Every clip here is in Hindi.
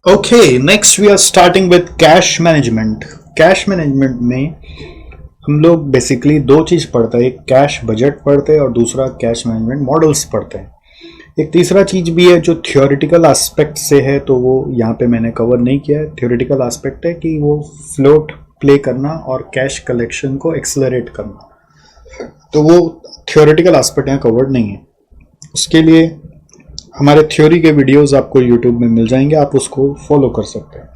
Okay, next we are starting with cash management. Cash management में हम लोग बेसिकली दो चीज़ पढ़ते हैं, एक कैश बजट पढ़ते हैं और दूसरा कैश मैनेजमेंट मॉडल्स पढ़ते हैं। एक तीसरा चीज़ भी है जो थियोरेटिकल एस्पेक्ट से है, तो वो यहाँ पे मैंने कवर नहीं किया है। थियोरेटिकल एस्पेक्ट है कि वो फ्लोट प्ले करना और कैश कलेक्शन को एक्सेलरेट करना, तो वो थियोरेटिकल एस्पेक्ट यहाँ कवर्ड नहीं है। उसके लिए हमारे थ्योरी के वीडियोस आपको यूट्यूब में मिल जाएंगे, आप उसको फॉलो कर सकते हैं।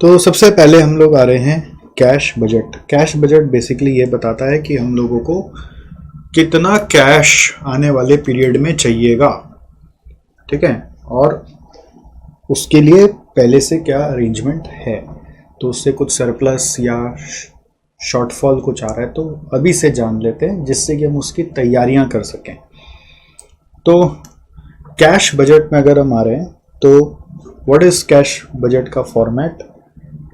तो सबसे पहले हम लोग आ रहे हैं cash budget. Cash budget basically ये बताता है कि हम लोगों को कितना कैश आने वाले पीरियड में चाहिएगा, ठीक है, और उसके लिए पहले से क्या अरेंजमेंट है। तो उससे कुछ सरप्लस या शॉर्टफॉल कुछ आ रहा है तो अभी से जान लेते हैं, जिससे कि हम उसकी तैयारियां कर सकें। तो कैश बजट में अगर हम आ रहे हैं तो व्हाट इज कैश बजट का format?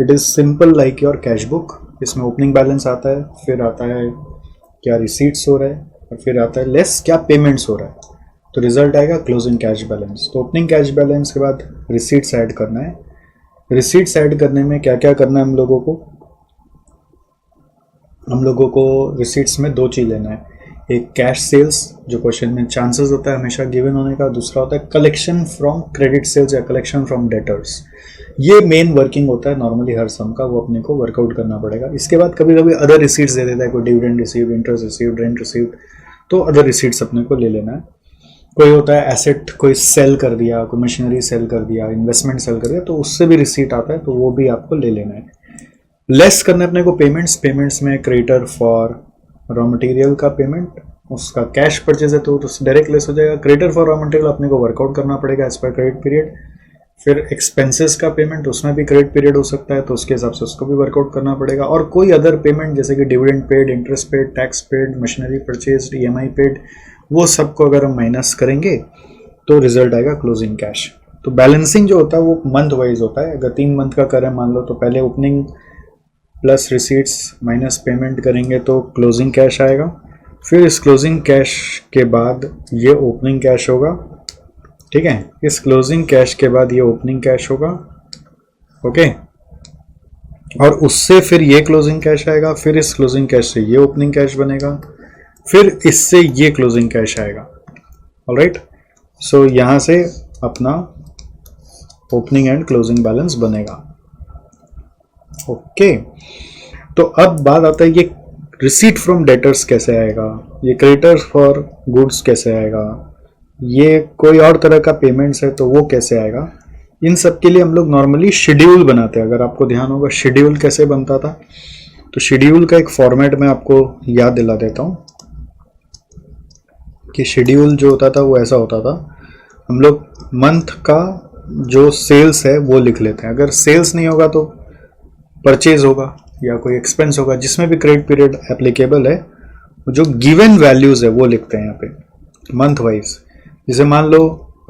It is simple like your cash book. इसमें ओपनिंग बैलेंस आता है, फिर आता है क्या रिसीट्स हो रहा है, और फिर आता है लेस क्या पेमेंट्स हो रहा है, तो रिजल्ट आएगा क्लोजिंग कैश बैलेंस। तो ओपनिंग कैश बैलेंस के बाद रिसीट्स ऐड करना है। रिसीट्स ऐड करने में क्या क्या करना है हम लोगों को रिसीट्स में दो चीज़ लेना है। एक कैश सेल्स, जो क्वेश्चन में चांसेस होता है हमेशा गिवन होने का। दूसरा होता है कलेक्शन फ्रॉम क्रेडिट सेल्स या कलेक्शन फ्रॉम डेटर्स। ये मेन वर्किंग होता है नॉर्मली हर सम का, वो अपने को वर्कआउट करना पड़ेगा। इसके बाद कभी कभी अदर रिसीट्स दे देता है, कोई dividend received, interest received, rent received, तो अदर रिसीट्स अपने को ले लेना है। कोई होता है एसेट, कोई सेल कर दिया, कोई मशीनरी सेल कर दिया, इन्वेस्टमेंट सेल कर दिया, तो उससे भी रिसीट आता है, तो वो भी आपको ले लेना है। लेस करना है अपने को पेमेंट्स में क्रेडिटर फॉर रॉ मटेरियल का पेमेंट, उसका कैश परचेज है तो डायरेक्ट लेस हो जाएगा। क्रेडिटर फॉर रॉ मटेरियल अपने को वर्कआउट करना पड़ेगा एज पर क्रेडिट पीरियड। फिर एक्सपेंसेस का पेमेंट, उसमें भी क्रेडिट पीरियड हो सकता है, तो उसके हिसाब से उसको भी वर्कआउट करना पड़ेगा। और कोई अदर पेमेंट जैसे कि dividend paid, interest paid, tax paid, machinery purchase, EMI paid, वो सबको अगर हम माइनस करेंगे तो रिजल्ट आएगा क्लोजिंग कैश। तो बैलेंसिंग जो होता है वो मंथ वाइज होता है। अगर 3 मंथ का करें मान लो, तो पहले opening plus receipts minus payment करेंगे तो क्लोजिंग कैश आएगा। फिर इस क्लोजिंग कैश के बाद ये ओपनिंग कैश होगा, ठीक है। इस क्लोजिंग कैश के बाद ये ओपनिंग कैश होगा, ओके। और उससे फिर ये क्लोजिंग कैश आएगा, फिर इस क्लोजिंग कैश से ये ओपनिंग कैश बनेगा, फिर इससे ये क्लोजिंग कैश आएगा। ऑलराइट, सो यहां से अपना ओपनिंग एंड क्लोजिंग बैलेंस बनेगा, ओके। तो अब बात आता है ये रिसीट फ्रॉम डेटर्स कैसे आएगा, ये क्रेडिटर फॉर गुड्स कैसे आएगा, ये कोई और तरह का पेमेंट्स है तो वो कैसे आएगा। इन सब के लिए हम लोग नॉर्मली शेड्यूल बनाते हैं। अगर आपको ध्यान होगा शेड्यूल कैसे बनता था, तो शेड्यूल का एक फॉर्मेट मैं आपको याद दिला देता हूँ कि शेड्यूल जो होता था वो ऐसा होता था। हम लोग मंथ का जो सेल्स है वो लिख लेते हैं। अगर सेल्स नहीं होगा तो परचेज होगा या कोई एक्सपेंस होगा, जिसमें भी क्रेडिट पीरियड एप्लीकेबल है, जो गिवन वैल्यूज है वो लिखते हैं यहाँ पे मंथ वाइज। जैसे मान लो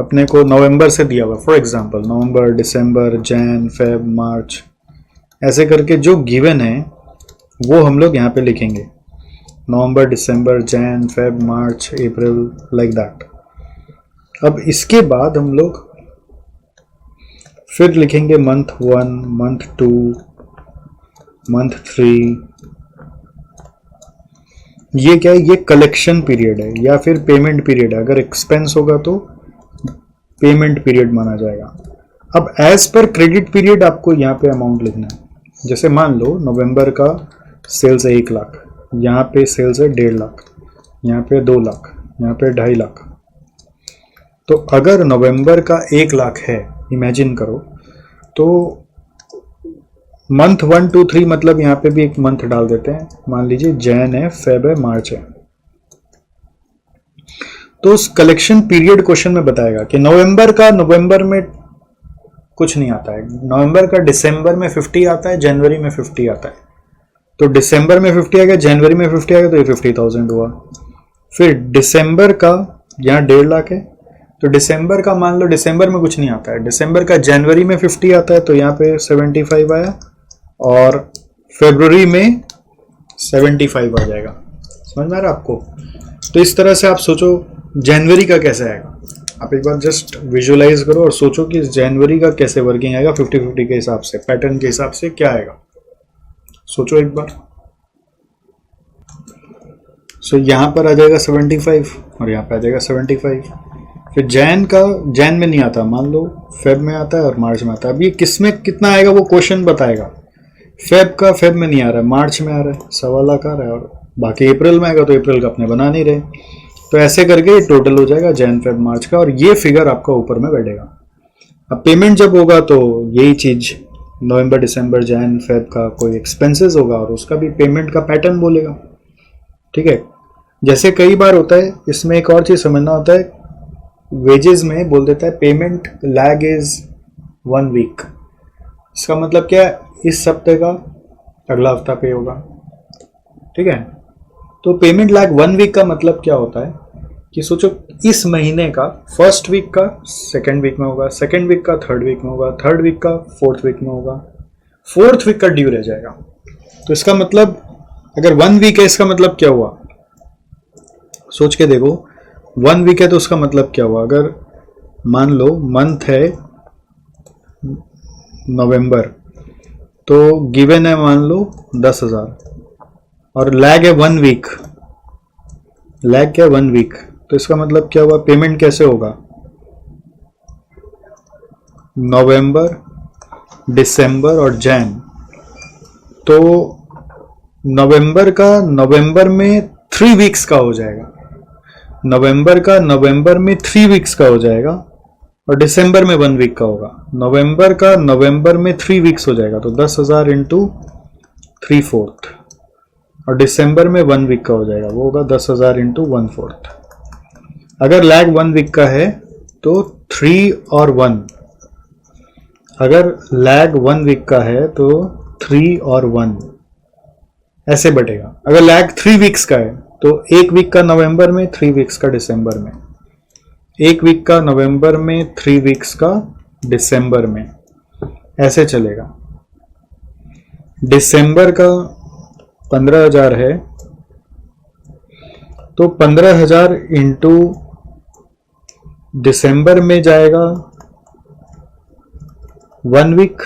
अपने को नवंबर से दिया हुआ, for example November, December, Jan, Feb, March, ऐसे करके जो गिवन है वो हम लोग यहाँ पे लिखेंगे। November, December, Jan, Feb, March, April, like that. अब इसके बाद हम लोग फिर लिखेंगे मंथ 1, मंथ 2, मंथ 3। ये क्या है, ये कलेक्शन पीरियड है या फिर पेमेंट पीरियड है। अगर एक्सपेंस होगा तो पेमेंट पीरियड माना जाएगा। अब एज पर क्रेडिट पीरियड आपको यहाँ पे अमाउंट लिखना है। जैसे मान लो नवंबर का सेल्स है 1 लाख, यहाँ पे सेल्स है 1.5 लाख, यहाँ पे 2 लाख, यहाँ पे 2.5 लाख। तो अगर नवंबर का 1 लाख है, इमेजिन करो, तो मंथ 1, 2, 3 मतलब यहाँ पे भी एक मंथ डाल देते हैं। मान लीजिए जैन है, फेब है, मार्च है। तो उस कलेक्शन पीरियड क्वेश्चन में बताएगा कि नवंबर में कुछ नहीं आता है, नवंबर का दिसंबर में 50 आता है, जनवरी में 50 आता है। तो दिसंबर में 50 आ गया, जनवरी में 50 आ गया, तो ये 50,000 हुआ। फिर दिसंबर का यहाँ 1.5 लाख है, तो दिसंबर का मान लो दिसंबर में कुछ नहीं आता है, दिसंबर का जनवरी में 50 आता है, तो यहाँ पे 75 आया, और फरवरी में 75 आ जाएगा। समझ में आ रहा है आपको? तो इस तरह से आप सोचो जनवरी का कैसे आएगा। आप एक बार जस्ट विजुअलाइज करो और सोचो कि जनवरी का कैसे वर्किंग आएगा 50-50 के हिसाब से, पैटर्न के हिसाब से क्या आएगा, सोचो एक बार। सो यहाँ पर आ जाएगा 75 और यहाँ पे आ जाएगा 75। फिर जैन में नहीं आता, मान लो फेब में आता है और मार्च में आता है। अब ये किस में कितना आएगा वो क्वेश्चन बताएगा। फेब में नहीं आ रहा है, मार्च में आ रहा है, 1.25 लाख आ रहा है, और बाकी अप्रैल में आएगा तो अप्रैल का अपने बना नहीं रहे। तो ऐसे करके टोटल हो जाएगा जैन फेब मार्च का, और ये फिगर आपका ऊपर में बैठेगा। अब पेमेंट जब होगा तो यही चीज नवंबर दिसंबर जैन फेब का कोई एक्सपेंसेस होगा और उसका भी पेमेंट का पैटर्न बोलेगा। ठीक है, जैसे कई बार होता है, इसमें एक और चीज समझना होता है, वेजेस में बोल देता है पेमेंट लैग इज 1 वीक। इसका मतलब क्या है, इस हफ्ते का अगला हफ्ता पे होगा। ठीक है, तो पेमेंट लैग 1 वीक का मतलब क्या होता है कि सोचो इस महीने का फर्स्ट वीक का सेकेंड वीक में होगा, सेकेंड वीक का थर्ड वीक में होगा, थर्ड वीक का फोर्थ वीक में होगा, फोर्थ वीक का ड्यू रह जाएगा। तो इसका मतलब अगर 1 वीक है, इसका मतलब क्या हुआ, सोच के देखो। 1 वीक है तो उसका मतलब क्या हुआ, अगर मान लो मंथ है नवंबर, तो गिवन है मान लो 10,000 और लैग है 1 वीक, लैग क्या है 1 वीक, तो इसका मतलब क्या हुआ, पेमेंट कैसे होगा, नवंबर दिसंबर और जैन। तो नवंबर का नवंबर में 3 वीक्स का हो जाएगा, नवंबर का नवंबर में 3 वीक्स का हो जाएगा, और दिसंबर में 1 वीक का होगा। नवंबर का नवंबर में 3 वीक्स हो जाएगा, तो 10,000 इंटू 3/4, और दिसंबर में 1 वीक का हो जाएगा, वो होगा 10,000 इंटू 1/4। अगर लैग 1 वीक का है तो 3 और 1, अगर लैग 1 वीक का है तो 3 और 1 ऐसे बटेगा। अगर लैग 3 वीक्स का है तो 1 वीक का नवंबर में, 3 वीक्स का दिसंबर में, 1 वीक का नवंबर में, 3 वीक्स का दिसंबर में, ऐसे चलेगा। दिसंबर का 15,000 है तो 15,000 इंटू दिसंबर में जाएगा 1 वीक,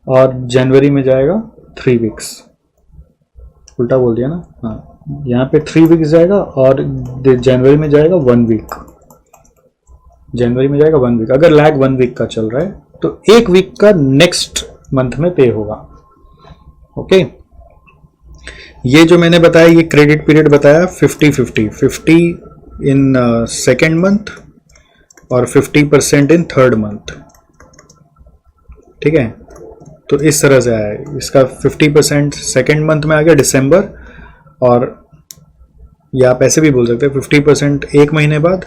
और जनवरी में जाएगा 3 वीक्स। उल्टा बोल दिया ना, हाँ, यहाँ पे 3 वीक्स जाएगा और जनवरी में जाएगा 1 वीक, जनवरी में जाएगा 1 वीक। अगर लैग 1 वीक का चल रहा है तो 1 वीक का नेक्स्ट मंथ में पे होगा। ओके, ये जो मैंने बताया, ये क्रेडिट पीरियड बताया 50-50, 50 इन सेकेंड मंथ और 50% इन थर्ड मंथ। ठीक है, तो इस तरह से आया है। इसका 50% सेकेंड मंथ में आ गया दिसंबर, और या आप ऐसे भी बोल सकते हैं 50% 1 महीने बाद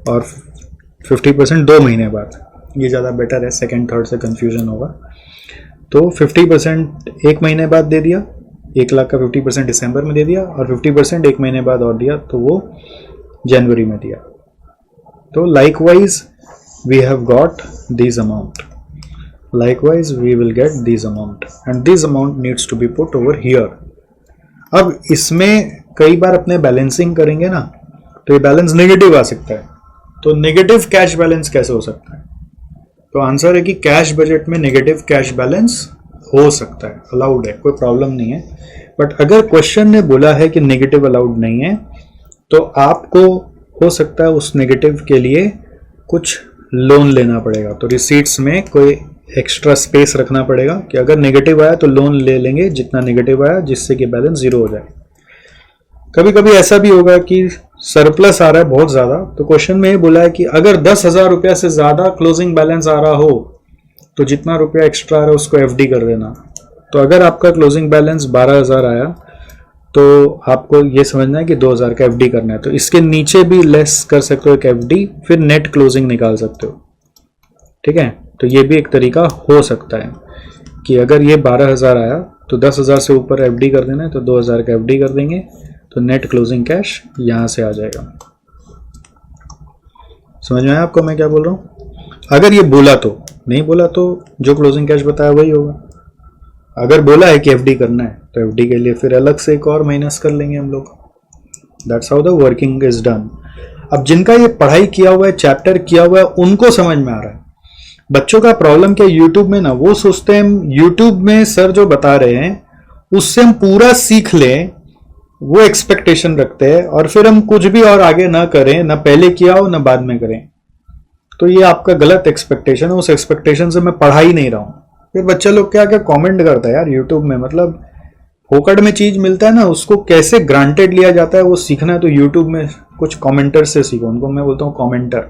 और 50% 2 महीने बाद, ये ज़्यादा बेटर है, सेकेंड थर्ड से कंफ्यूजन होगा। तो 50% 1 महीने बाद दे दिया, 1 लाख का 50% दिसंबर में दे दिया, और 50% 1 महीने बाद और दिया, तो वो जनवरी में दिया। तो likewise we have got this amount, likewise we will get this amount and this amount needs to be put over here। अब इसमें कई बार अपने बैलेंसिंग करेंगे ना, तो ये बैलेंस नेगेटिव आ सकता है। तो नेगेटिव कैश बैलेंस कैसे हो सकता है, तो आंसर है कि कैश बजट में नेगेटिव कैश बैलेंस हो सकता है, अलाउड है, कोई प्रॉब्लम नहीं है। बट अगर क्वेश्चन ने बोला है कि नेगेटिव अलाउड नहीं है, तो आपको हो सकता है उस नेगेटिव के लिए कुछ लोन लेना पड़ेगा। तो रिसीट्स में कोई एक्स्ट्रा स्पेस रखना पड़ेगा कि अगर नेगेटिव आया तो लोन ले लेंगे जितना नेगेटिव आया, जिससे कि बैलेंस 0 हो जाए। कभी कभी ऐसा भी होगा कि सरप्लस आ रहा है बहुत ज्यादा, तो क्वेश्चन में ये बोला है कि अगर 10,000 रुपया से ज्यादा क्लोजिंग बैलेंस आ रहा हो तो जितना रुपया एक्स्ट्रा आ रहा है उसको एफडी कर देना। तो अगर आपका क्लोजिंग बैलेंस 12,000 आया तो आपको ये समझना है कि 2,000 का एफडी करना है। तो इसके नीचे भी लेस कर सकते हो एक एफडी, फिर नेट क्लोजिंग निकाल सकते हो। ठीक है, तो ये भी एक तरीका हो सकता है कि अगर ये 12,000 आया तो 10,000 से ऊपर एफडी कर देना है, तो 2,000 का एफडी कर देंगे, तो नेट क्लोजिंग कैश यहां से आ जाएगा। समझ में आया आपको मैं क्या बोल रहा हूं? अगर ये बोला तो, नहीं बोला तो जो क्लोजिंग कैश बताया वही होगा। अगर बोला है कि एफडी करना है तो एफडी के लिए फिर अलग से एक और माइनस कर लेंगे हम लोग। That's how the working is done. अब जिनका ये पढ़ाई किया हुआ है, चैप्टर किया हुआ है, उनको समझ में आ रहा है। बच्चों का प्रॉब्लम क्या, यूट्यूब में ना वो सोचते हैं यूट्यूब में सर जो बता रहे हैं उससे हम पूरा सीख लें, वो एक्सपेक्टेशन रखते हैं, और फिर हम कुछ भी और आगे ना करें, ना पहले किया हो ना बाद में करें। तो ये आपका गलत एक्सपेक्टेशन है, उस एक्सपेक्टेशन से मैं पढ़ा ही नहीं रहा हूं। फिर बच्चा लोग क्या क्या कमेंट करता है यार यूट्यूब में, मतलब फोकट में चीज मिलता है ना, उसको कैसे ग्रांटेड लिया जाता है वो सीखना है तो यूट्यूब में कुछ कमेंटर से सीखो। उनको मैं बोलता हूँ कमेंटर,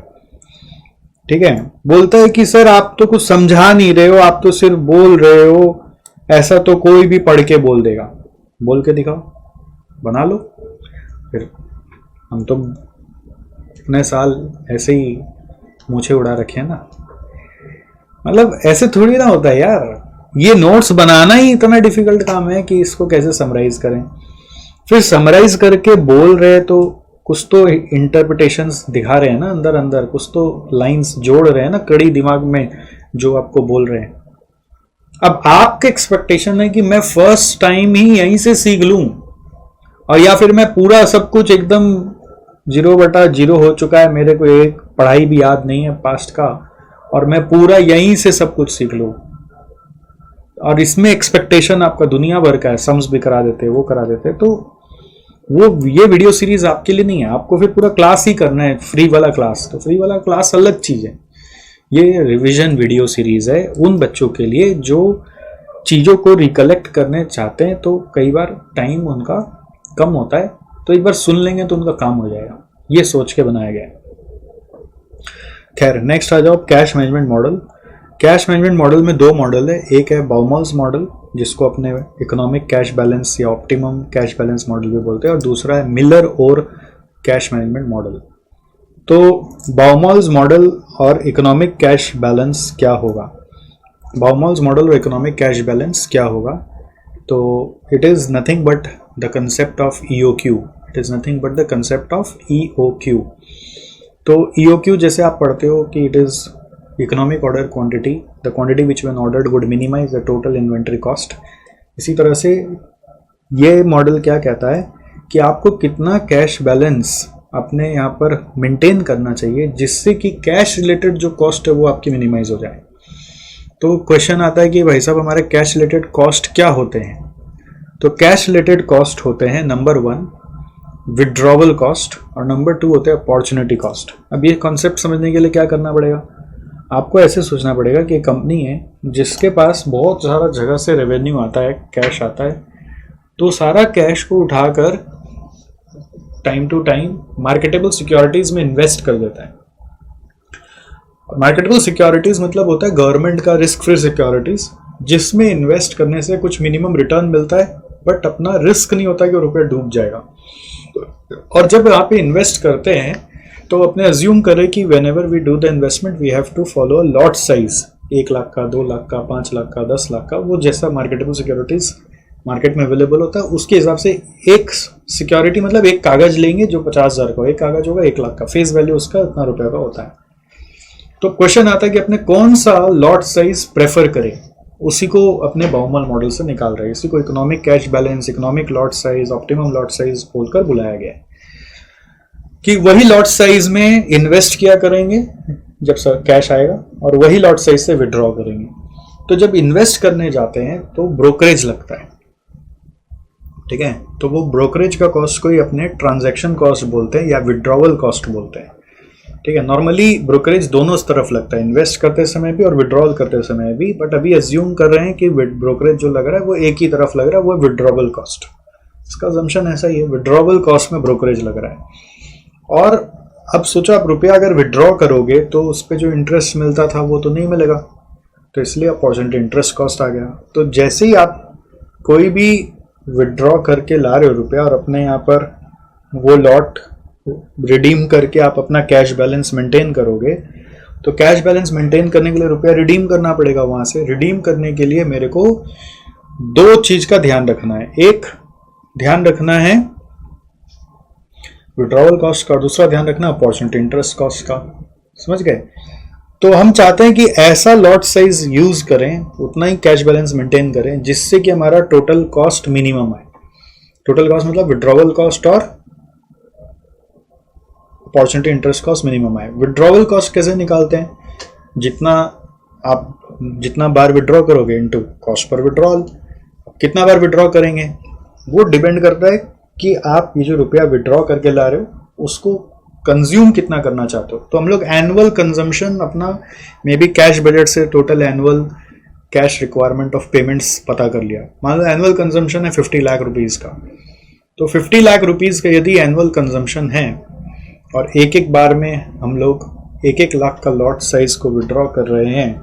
ठीक है। बोलता है कि सर आप तो कुछ समझा नहीं रहे हो, आप तो सिर्फ बोल रहे हो, ऐसा तो कोई भी पढ़ के बोल देगा। बोल के दिखाओ, बना लो। फिर हम तो इतने साल ऐसे ही मूछे उड़ा रखे हैं ना, मतलब ऐसे थोड़ी ना होता है यार। ये नोट्स बनाना ही इतना डिफिकल्ट काम है कि इसको कैसे समराइज करें। फिर समराइज करके बोल रहे तो कुछ तो इंटरप्रिटेशंस दिखा रहे हैं ना, अंदर अंदर कुछ तो लाइंस जोड़ रहे हैं ना कड़ी दिमाग में जो आपको बोल रहे हैं। अब आपका एक्सपेक्टेशन है कि मैं फर्स्ट टाइम ही यहीं से सीख लूं, और या फिर मैं पूरा सब कुछ एकदम 0/0 हो चुका है, मेरे को एक पढ़ाई भी याद नहीं है पास्ट का, और मैं पूरा यहीं से सब कुछ सीख लूं। और इसमें एक्सपेक्टेशन आपका दुनिया भर का है, सम्स भी करा देते हैं, वो करा देते हैं। तो वो ये वीडियो सीरीज आपके लिए नहीं है, आपको फिर पूरा क्लास ही करना है, फ्री वाला क्लास। तो फ्री वाला क्लास अलग चीज है, ये रिवीजन वीडियो सीरीज है उन बच्चों के लिए जो चीजों को रिकलेक्ट करने चाहते हैं, तो कई बार टाइम उनका कम होता है, तो एक बार सुन लेंगे तो उनका काम हो जाएगा, ये सोच के बनाया गया है। खैर नेक्स्ट आ जाओ, cash management model. Cash management model में दो मॉडल है, एक है बाउमॉल्स मॉडल जिसको अपने इकोनॉमिक कैश बैलेंस या ऑप्टिमम कैश बैलेंस मॉडल भी बोलते हैं, और दूसरा है मिलर और कैश मैनेजमेंट मॉडल। तो बाउमॉल्स मॉडल और इकोनॉमिक कैश बैलेंस क्या होगा, बाउमॉल्स मॉडल और इकोनॉमिक कैश बैलेंस क्या होगा, तो it is nothing but the concept of EOQ। It is nothing but the concept of EOQ। तो EOQ जैसे आप पढ़ते हो कि it is economic order quantity, the quantity which when ordered would minimise the total inventory cost. इसी तरह से ये मॉडल क्या कहता है कि आपको कितना कैश बैलेंस अपने यहाँ पर मेंटेन करना चाहिए जिससे कि कैश रिलेटेड जो कॉस्ट है वो आपकी मिनिमाइज हो जाए। तो क्वेश्चन आता है कि भाई साहब हमारे कैश रिलेटेड कॉस्ट क्या होते हैं। तो कैश रिलेटेड कॉस्ट होते हैं नंबर 1 विड्रॉवल कॉस्ट, और नंबर 2 होते हैं अपॉर्चुनिटी कॉस्ट। अब ये कॉन्सेप्ट समझने के लिए क्या करना पड़ेगा, आपको ऐसे सोचना पड़ेगा कि एक कंपनी है जिसके पास बहुत सारा जगह से रेवेन्यू आता है, कैश आता है, तो सारा कैश को उठाकर time to time marketable securities में इन्वेस्ट कर देता है। मार्केटेबल सिक्योरिटीज मतलब होता है गवर्नमेंट का रिस्क फ्री सिक्योरिटीज, जिसमें इन्वेस्ट करने से कुछ मिनिमम रिटर्न मिलता है, बट अपना रिस्क नहीं होता कि रुपया डूब जाएगा। और जब आप इन्वेस्ट करते हैं तो अपने अज्यूम करें कि whenever we do the investment we have to follow lot size, 1 lakh का, 2 लाख का, 5 लाख का, 10 लाख का, वो जैसा मार्केटेबल सिक्योरिटीज मार्केट में अवेलेबल होता है उसके हिसाब से एक सिक्योरिटी मतलब एक कागज लेंगे जो 50,000 का, एक कागज होगा 1 लाख का, फेस वैल्यू उसका इतना रुपये का होता है। तो क्वेश्चन आता है कि अपने कौन सा लॉट साइज प्रेफर करें, उसी को अपने बाउमॉल मॉडल से निकाल रहे हैं। इसी को economic cash balance, economic lot size, optimum lot size बोलकर बुलाया गया है कि वही लॉट साइज में इन्वेस्ट किया करेंगे जब कैश आएगा, और वही लॉट साइज से विड्रॉ करेंगे। तो जब इन्वेस्ट करने जाते हैं तो ब्रोकरेज लगता है, ठीक है, तो वो ब्रोकरेज का कॉस्ट को ही अपने ट्रांजैक्शन कॉस्ट बोलते हैं या विड्रॉवल कॉस्ट बोलते हैं, ठीक है। नॉर्मली ब्रोकरेज दोनों तरफ लगता है, इन्वेस्ट करते समय भी और विड्रॉवल करते समय भी, बट अभी अज्यूम कर रहे हैं कि ब्रोकरेज जो लग रहा है वो एक ही तरफ लग रहा है, वो विड्रॉवल कॉस्ट। इसका अजम्पशन ऐसा ही है, विड्रॉवल कॉस्ट में ब्रोकरेज लग रहा है। और अब सोचो आप रुपया अगर विड्रॉ करोगे तो उस पर जो इंटरेस्ट मिलता था वो तो नहीं मिलेगा, तो इसलिए अपॉर्चुनिटी इंटरेस्ट कॉस्ट आ गया। तो जैसे ही आप कोई भी विड्रॉ करके ला रहे हो रुपया और अपने यहाँ पर वो लॉट रिडीम करके आप अपना कैश बैलेंस मेंटेन करोगे, तो कैश बैलेंस मेंटेन करने के लिए रुपया रिडीम करना पड़ेगा। वहां से रिडीम करने के लिए मेरे को 2 चीज का ध्यान रखना है, एक ध्यान रखना है विड्रॉवल कॉस्ट का, और दूसरा ध्यान रखना अपॉर्चुनिटी इंटरेस्ट कॉस्ट का। समझ गए? तो हम चाहते हैं कि ऐसा लॉट साइज यूज करें, उतना ही कैश बैलेंस मेंटेन करें जिससे कि हमारा टोटल कॉस्ट मिनिमम आए। टोटल कॉस्ट मतलब विड्रॉवल कॉस्ट और अपॉर्चुनिटी इंटरेस्ट कॉस्ट मिनिमम आए। विड्रॉवल कॉस्ट कैसे निकालते हैं? जितना बार विड्रॉ करोगे इनटू कॉस्ट पर विड्रॉल। कितना बार विड्रॉ करेंगे वो डिपेंड करता है कि आप ये जो रुपया विड्रॉ करके ला रहे हो उसको कंज्यूम कितना करना चाहते हो। तो हम लोग एनुअल कंजम्पशन अपना मे बी कैश बजट से total annual cash requirement of payments पता कर लिया। मान लो एनुअल कंजम्पशन है 50 लाख रुपीस का, तो 50 लाख रुपीस का यदि एनुअल कंजम्पशन है और एक एक बार में हम लोग 1-1 लाख का लॉट साइज को विड्रॉ कर रहे हैं,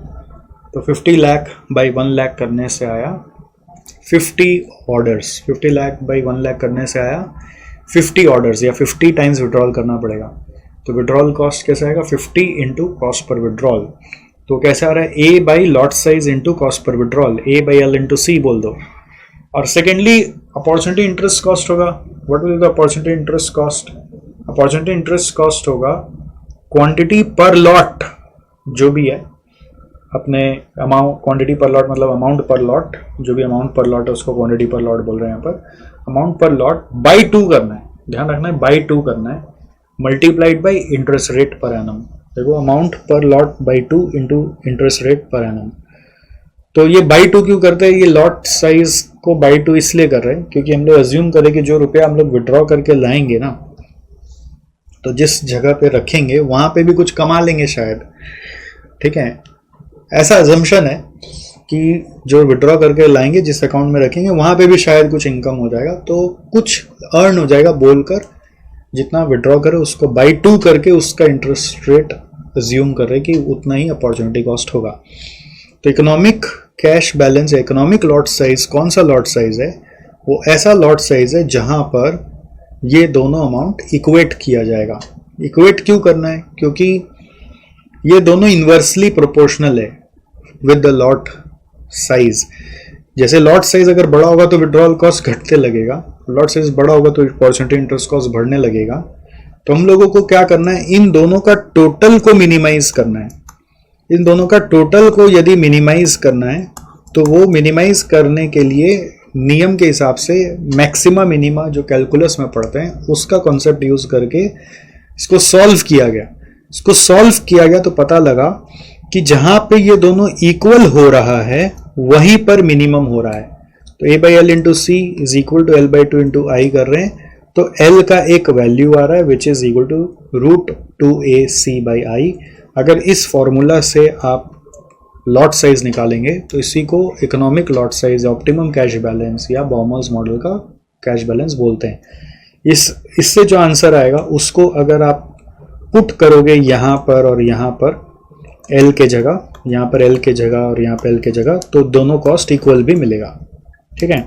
तो 50 लाख बाई 1 लाख करने से आया 50 ऑर्डर्स। 50 लाख बाई 1 लाख करने से आया 50 ऑर्डर्स, या 50 टाइम्स विड्रॉल करना पड़ेगा। तो विड्रॉल कॉस्ट कैसे आएगा? 50 इंटू कॉस्ट पर विड्रॉल। तो कैसे आ रहा है? A by lot size into cost per withdrawal, A by L into C बोल दो। और सेकेंडली अपॉर्चुनिटी इंटरेस्ट कॉस्ट होगा। What will the opportunity interest cost? Opportunity interest cost होगा क्वांटिटी पर लॉट जो भी है, अपने अमाउंट क्वांटिटी पर लॉट मतलब अमाउंट पर लॉट, जो भी अमाउंट पर लॉट है उसको क्वांटिटी पर लॉट बोल रहे हैं यहाँ पर। अमाउंट पर लॉट बाई 2 करना है, ध्यान रखना है बाई 2 करना है, multiplied by interest rate per annum. देखो amount per lot by 2 into interest rate per annum. तो ये बाई 2 क्यों करते हैं? ये लॉट साइज को बाई 2 इसलिए कर रहे हैं क्योंकि हम लोग अज्यूम करें कि जो रुपया हम लोग विड्रॉ करके लाएंगे ना, तो जिस जगह पे रखेंगे वहां पे भी कुछ कमा लेंगे शायद, ठीक है। ऐसा अजम्पशन है कि जो विड्रॉ करके लाएंगे जिस अकाउंट में रखेंगे वहां पे भी शायद कुछ इनकम हो जाएगा, तो कुछ अर्न हो जाएगा बोलकर जितना विड्रॉ करे उसको बाई 2 करके उसका इंटरेस्ट रेट अज्यूम कर रहे कि उतना ही अपॉर्चुनिटी कॉस्ट होगा। तो इकोनॉमिक कैश बैलेंस या इकोनॉमिक लॉट साइज कौन सा लॉट साइज है? वो ऐसा लॉट साइज है जहां पर ये दोनों अमाउंट इक्वेट किया जाएगा। इक्वेट क्यों करना है? क्योंकि ये दोनों इन्वर्सली प्रोपोर्शनल है विद द लॉट साइज। जैसे लॉट साइज अगर बड़ा होगा तो विड्रॉल कॉस्ट घटते लगेगा, लॉट साइज बड़ा होगा तो अपॉर्चुनिटी इंटरेस्ट कॉस्ट बढ़ने लगेगा। तो हम लोगों को क्या करना है? इन दोनों का टोटल को मिनिमाइज करना है। इन दोनों का टोटल को यदि मिनिमाइज करना है तो वो मिनिमाइज करने के लिए नियम के हिसाब से मैक्सिमा मिनिमा जो कैलकुलस में पढ़ते हैं उसका कॉन्सेप्ट यूज करके इसको सॉल्व किया गया। इसको सॉल्व किया गया तो पता लगा कि जहां पे ये दोनों इक्वल हो रहा है वहीं पर मिनिमम हो रहा है। तो a by L into C is equal to L by 2 into I कर रहे हैं, तो l का एक वैल्यू आ रहा है which is equal to √2ac by I. अगर इस फॉर्मूला से आप लॉट साइज निकालेंगे तो इसी को economic lot size, optimum cash balance या बॉमर्स मॉडल का कैश बैलेंस बोलते हैं। इससे जो आंसर आएगा उसको अगर आप पुट करोगे यहाँ पर और यहाँ पर एल के जगह, यहाँ पर एल के जगह और यहाँ पर एल के जगह, तो दोनों कॉस्ट इक्वल भी मिलेगा, ठीक है।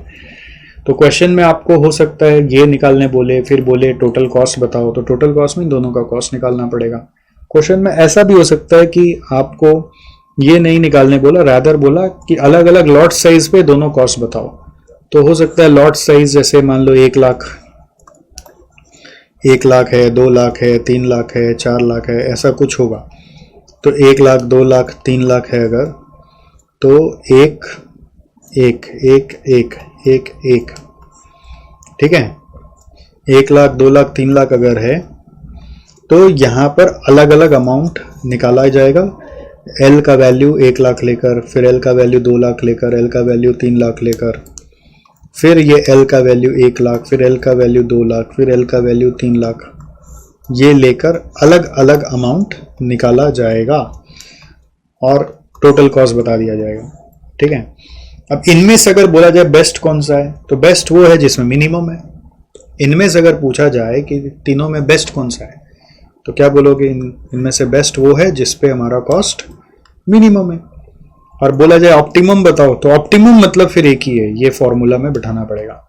तो क्वेश्चन में आपको हो सकता है ये निकालने बोले, फिर बोले टोटल कॉस्ट बताओ, तो टोटल कॉस्ट में दोनों का कॉस्ट निकालना पड़ेगा। क्वेश्चन में ऐसा भी हो सकता है कि आपको ये नहीं निकालने बोला, रादर बोला कि अलग अलग लॉट साइज पे दोनों कॉस्ट बताओ। तो हो सकता है लॉट साइज जैसे मान लो 1 लाख है, 2 लाख है, 3 लाख है, 4 लाख है, ऐसा कुछ होगा। तो 1 लाख, 2 लाख, 3 लाख है अगर, तो 1 1 1 1 1 1, ठीक है। 1 लाख, 2 लाख, 3 लाख अगर है तो यहाँ पर अलग अलग अमाउंट निकाला जाएगा। एल का वैल्यू 1 लाख लेकर, फिर एल का वैल्यू 2 लाख लेकर, एल का वैल्यू 3 लाख लेकर, फिर ये एल का वैल्यू 1 लाख, फिर एल का वैल्यू 2 लाख, फिर एल का वैल्यू 3 लाख, ये लेकर अलग अलग अमाउंट निकाला जाएगा और टोटल कॉस्ट बता दिया जाएगा, ठीक है। अब इनमें से अगर बोला जाए बेस्ट कौन सा है, तो बेस्ट वो है जिसमें मिनिमम है। इनमें से अगर पूछा जाए कि तीनों में बेस्ट कौन सा है, तो क्या बोलोगे? इनमें से बेस्ट वो है जिसपे हमारा कॉस्ट मिनिमम है। और बोला जाए ऑप्टिमम बताओ, तो ऑप्टिमम मतलब फिर एक ही है, ये फॉर्मूला में बिठाना पड़ेगा।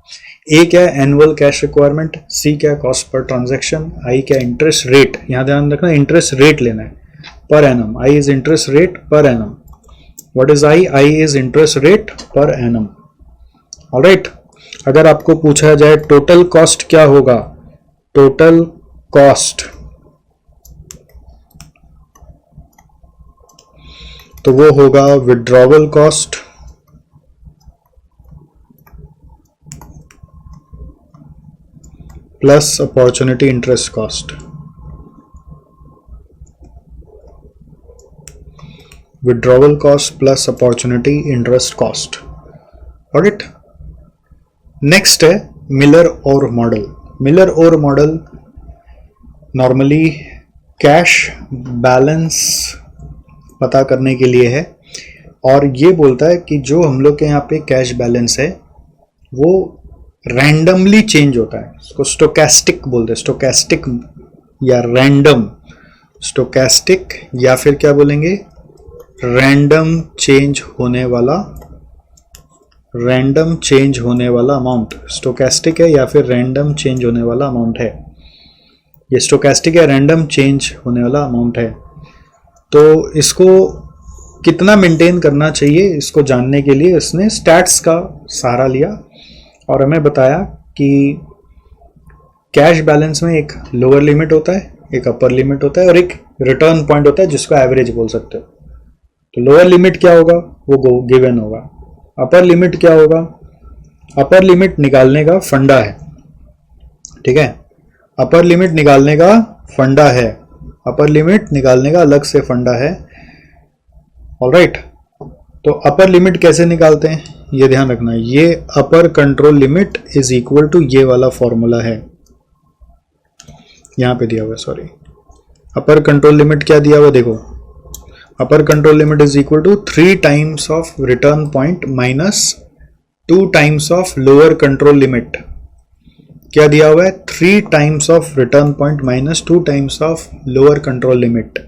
ए क्या है? एनुअल कैश रिक्वायरमेंट, सी क्या है? कॉस्ट पर ट्रांजैक्शन, आई क्या? Interest rate. यहां ध्यान रखना इंटरेस्ट रेट लेना है per annum. I is interest rate per annum. What is I? I is interest rate per annum. Alright. अगर आपको पूछा जाए टोटल कॉस्ट क्या होगा, टोटल कॉस्ट, तो वो होगा withdrawal cost plus opportunity interest cost. withdrawal cost plus opportunity interest cost. Got it? Next है मिलर और मॉडल. मिलर और मॉडल नॉर्मली कैश बैलेंस पता करने के लिए है और ये बोलता है कि जो हम लोग के यहाँ पे कैश बैलेंस है वो रैंडमली चेंज होता है. इसको स्टोकेस्टिक बोलते हैं. स्टोकेस्टिक या रैंडम. स्टोकेस्टिक या फिर क्या बोलेंगे, रैंडम चेंज होने वाला अमाउंट. स्टोकेस्टिक है या फिर रैंडम चेंज होने वाला अमाउंट है. ये स्टोकेस्टिक या रैंडम चेंज होने वाला अमाउंट है. तो इसको कितना मेंटेन करना चाहिए, इसको जानने के लिए इसने स्टैट्स का सहारा लिया और हमें बताया कि कैश बैलेंस में एक लोअर लिमिट होता है, एक अपर लिमिट होता है और एक रिटर्न पॉइंट होता है जिसको एवरेज बोल सकते हो. तो लोअर लिमिट क्या होगा, वो गिवन होगा. अपर लिमिट क्या होगा, अपर लिमिट निकालने का फंडा है. ठीक है, अपर लिमिट निकालने का फंडा है. अपर लिमिट निकालने का अलग से फंडा है. ऑलराइट, तो अपर लिमिट कैसे निकालते हैं ये ध्यान रखना. ये upper control limit is equal to ये वाला फॉर्मूला है, यहां पे दिया हुआ. सॉरी, अपर कंट्रोल लिमिट क्या दिया हुआ देखो. Upper control limit is equal to 3 times of return point minus 2 times of lower control limit. क्या दिया हुआ है, 3 times of return point minus 2 times of lower control limit.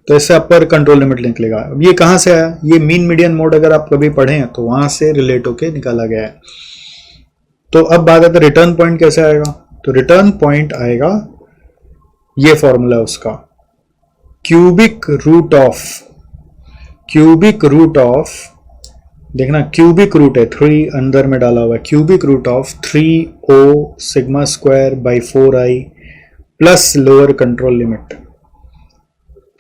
तो इससे अपर कंट्रोल लिमिट निकलेगा. अब ये कहां से आया, ये मीन मीडियन मोड अगर आप कभी पढ़ें तो वहां से रिलेट होके निकाला गया है. तो अब बात है रिटर्न पॉइंट कैसे आएगा. तो रिटर्न पॉइंट आएगा, ये फॉर्मूला उसका, क्यूबिक रूट ऑफ देखना, क्यूबिक रूट है 3 अंदर में डाला हुआ है. Cubic root of 3O sigma square by 4i plus lower control limit.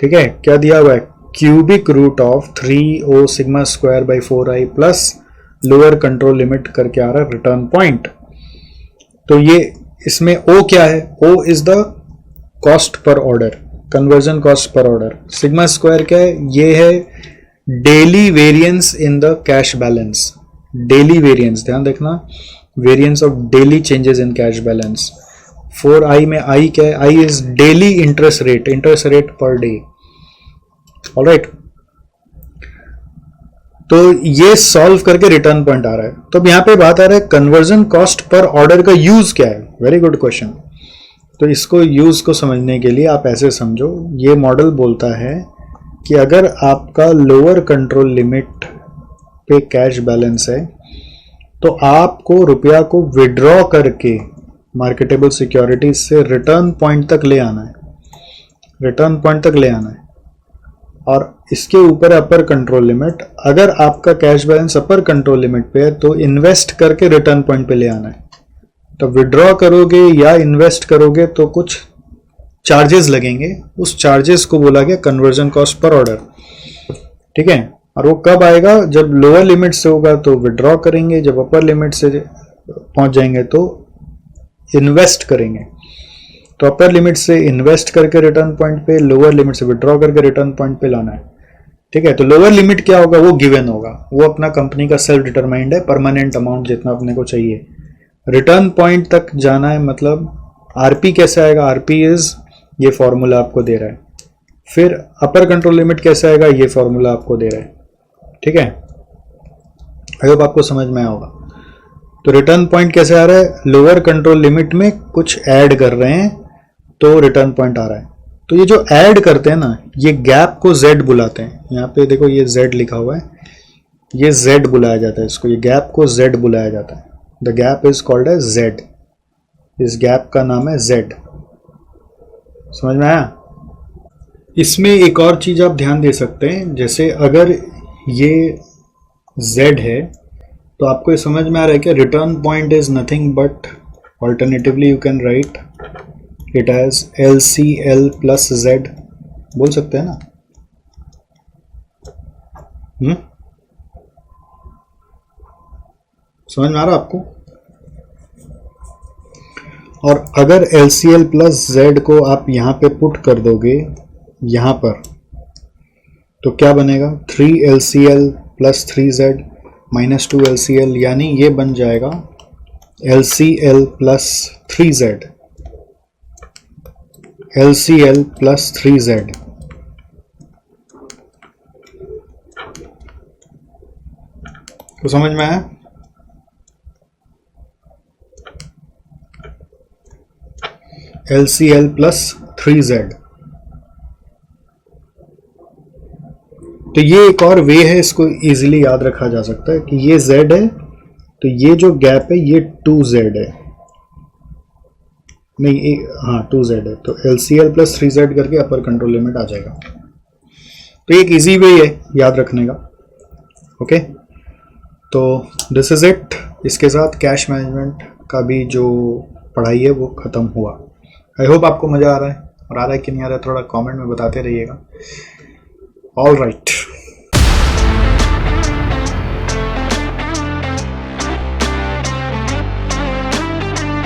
ठीक है, क्या दिया हुआ है, cubic root of 3O sigma square by 4i plus lower control limit करके आ रहा है रिटर्न पॉइंट. तो ये इसमें O क्या है, O is the cost per order, conversion cost per order. Sigma square क्या है, ये है daily variance in the cash balance. Daily variance ध्यान देखना, variance of daily changes in cash balance. 4i में i क्या है, i is daily interest rate per day. Alright, तो ये सॉल्व करके रिटर्न पॉइंट आ रहा है. तो अब यहां पे बात आ रहा है कन्वर्जन कॉस्ट पर ऑर्डर का यूज क्या है. Very good question. तो इसको यूज को समझने के लिए आप ऐसे समझो, ये मॉडल बोलता है कि अगर आपका लोअर कंट्रोल लिमिट पे कैश बैलेंस है तो आपको रुपया को विड्रॉ करके मार्केटेबल सिक्योरिटीज से रिटर्न पॉइंट तक ले आना है. और इसके ऊपर अपर कंट्रोल लिमिट, अगर आपका कैश बैलेंस अपर कंट्रोल लिमिट पे है तो इन्वेस्ट करके रिटर्न पॉइंट पे ले आना है. तो विड्रॉ करोगे या इन्वेस्ट करोगे तो कुछ चार्जेस लगेंगे, उस चार्जेस को बोला गया कन्वर्जन कॉस्ट पर ऑर्डर. ठीक है, और वो कब आएगा, जब लोअर लिमिट से होगा तो विड्रॉ करेंगे, जब अपर लिमिट से पहुंच जाएंगे तो इन्वेस्ट करेंगे. तो अपर लिमिट से इन्वेस्ट करके रिटर्न पॉइंट पे, लोअर लिमिट से विड्रॉ करके रिटर्न पॉइंट पे लाना है. ठीक है, तो लोअर लिमिट क्या होगा, वो गिवन होगा, वो अपना कंपनी का सेल्फ डिटरमाइंड है, परमानेंट अमाउंट जितना अपने को चाहिए. रिटर्न पॉइंट तक जाना है, मतलब आरपी कैसे आएगा, आरपी इज ये फॉर्मूला आपको दे रहा है. फिर अपर कंट्रोल लिमिट कैसे आएगा, ये फॉर्मूला आपको दे रहा है. ठीक है, आई होप आपको समझ में आया होगा. तो रिटर्न पॉइंट कैसे आ रहा है, लोअर कंट्रोल लिमिट में कुछ ऐड कर रहे हैं तो रिटर्न पॉइंट आ रहा है. तो ये जो ऐड करते हैं ना, ये गैप को Z बुलाते हैं. यहाँ पे देखो ये Z लिखा हुआ है, ये Z बुलाया जाता है इसको, ये गैप को Z बुलाया जाता है. The gap is called as Z. इस गैप का नाम है Z. समझ में आया. इसमें एक और चीज आप ध्यान दे सकते हैं, जैसे अगर ये Z है तो आपको ये समझ में आ रहा है कि return point is nothing but, alternatively you can write it as LCL plus Z, बोल सकते हैं ना. समझ में आ रहा आपको. और अगर LCL प्लस Z को आप यहां पे पुट कर दोगे यहां पर, तो क्या बनेगा 3LCL plus 3Z minus 2LCL, यानी ये बन जाएगा LCL plus 3Z, LCL plus 3Z। तो समझ में आया? LCL plus 3Z। तो ये एक और वे है, इसको इजीली याद रखा जा सकता है कि ये Z है तो ये जो गैप है ये 2Z है, नहीं हाँ 2Z है, तो LCL प्लस 3Z करके अपर कंट्रोल लिमिट आ जाएगा। तो एक इजी वे है याद रखने का। ओके, तो दिस इज इट। इसके साथ कैश मैनेजमेंट का भी जो पढ़ाई है वो ख़त्म हुआ। आई होप आपको मज़ा आ रहा है, और आ रहा है कि नहीं आ रहा है थोड़ा कमेंट में बताते रहिएगा। All right.